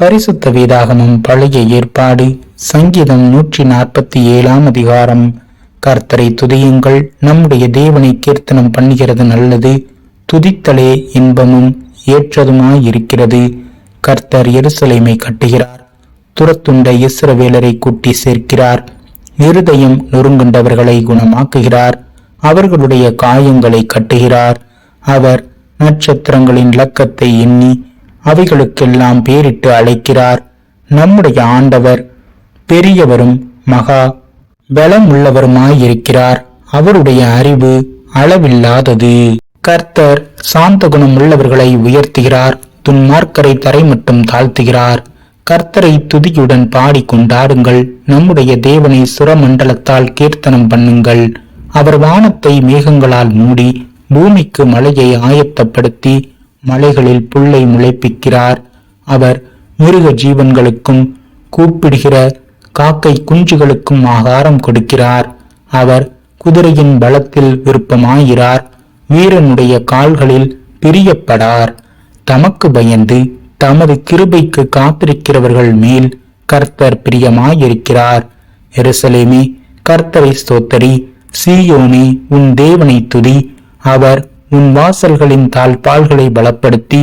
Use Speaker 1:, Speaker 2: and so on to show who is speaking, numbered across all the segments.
Speaker 1: பரிசுத்த வேதாகமம் பழைய ஏற்பாடு சங்கீதம் 147 அதிகாரம். கர்த்தரை துதியுங்கள், நம்முடைய தேவனை கீர்த்தனம் பண்ணுகிறது நல்லது, துதித்தலே இன்பமும் ஏற்றதுமாயிருக்கிறது. கர்த்தர் எருசலேமை கட்டுகிறார், துரத்துண்ட இஸ்ரவேலரை கூட்டி சேர்க்கிறார். இருதயம் நொறுங்குண்டவர்களை குணமாக்குகிறார், அவர்களுடைய காயங்களை கட்டுகிறார். அவர் நட்சத்திரங்களின் இலக்கத்தை எண்ணி அவைகளுக்கெல்லாம் பேரிட்டு அழைக்கிறார். நம்முடைய ஆண்டவர் பெரியவரும் மகா பலமுள்ளவருமாயிருக்கிறார், அவருடைய அறிவு அளவில்லாதது. கர்த்தர் சாந்த குணம் உள்ளவர்களை உயர்த்துகிறார், துன்மார்க்கரை தரை மட்டும் தாழ்த்துகிறார். கர்த்தரை துதியுடன் பாடி கொண்டாடுங்கள், நம்முடைய தேவனை சுரமண்டலத்தால் கீர்த்தனம் பண்ணுங்கள். அவர் வானத்தை மேகங்களால் மூடி பூமிக்கு மழையை ஆயத்தப்படுத்தி மலைகளில் புல்லை முளைப்பிக்கிறார். அவர் மிருக ஜீவன்களுக்கும் கூப்பிடுகிற காக்கை குஞ்சுகளுக்கும் ஆகாரம் கொடுக்கிறார். அவர் குதிரையின் பலத்தில் விருப்பமாயிரார், வீரனுடைய கால்களில் பிரியப்படார். தமக்கு பயந்து தமது கிருபைக்கு காத்திருக்கிறவர்கள் மேல் கர்த்தர் பிரியமாயிருக்கிறார். எருசலேமே, கர்த்தரை ஸ்தோத்தரி, சீயோனே, உன் தேவனை துதி. அவர் உன் வாசல்களின் தாழ்பால்களை பலப்படுத்தி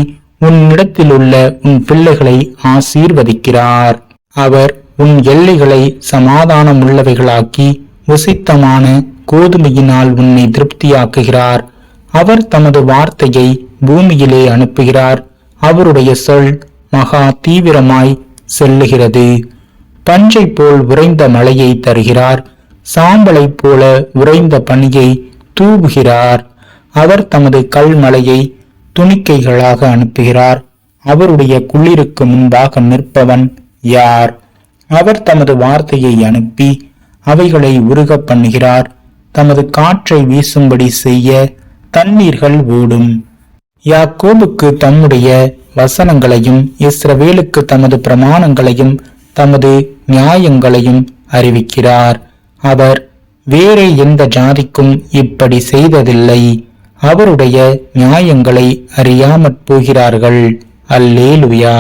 Speaker 1: உன்னிடத்தில் உள்ள உன் பிள்ளைகளை ஆசீர்வதிக்கிறார். அவர் உன் எல்லைகளை சமாதானம் உள்ளவைகளாக்கி உசித்தமான கோதுமையினால் உன்னை திருப்தியாக்குகிறார். அவர் தமது வார்த்தையை பூமியிலே அனுப்புகிறார், அவருடைய சொல் மகா தீவிரமாய் செல்லுகிறது. பஞ்சை போல் உறைந்த மழையை தருகிறார், சாம்பலை போல உறைந்த பனியை தூவுகிறார். அவர் தமது கல்மலையை துணிக்கைகளாக அனுப்புகிறார், அவருடைய குளிருக்கு முன்பாக நிற்பவன் யார்? அவர் தமது வார்த்தையை அனுப்பி அவைகளை உருக பண்ணுகிறார், தமது காற்றை வீசும்படி செய்ய தண்ணீர்கள் ஓடும். யாக்கோபுக்கு தம்முடைய வசனங்களையும் இஸ்ரவேலுக்கு தமது பிரமாணங்களையும் தமது நியாயங்களையும் அறிவிக்கிறார். அவர் வேறே எந்த ஜாதிக்கும் இப்படி செய்ததில்லை. அவருடைய நியாயங்களை அறியாமற் போகிறார்கள். அல்லேலுயா.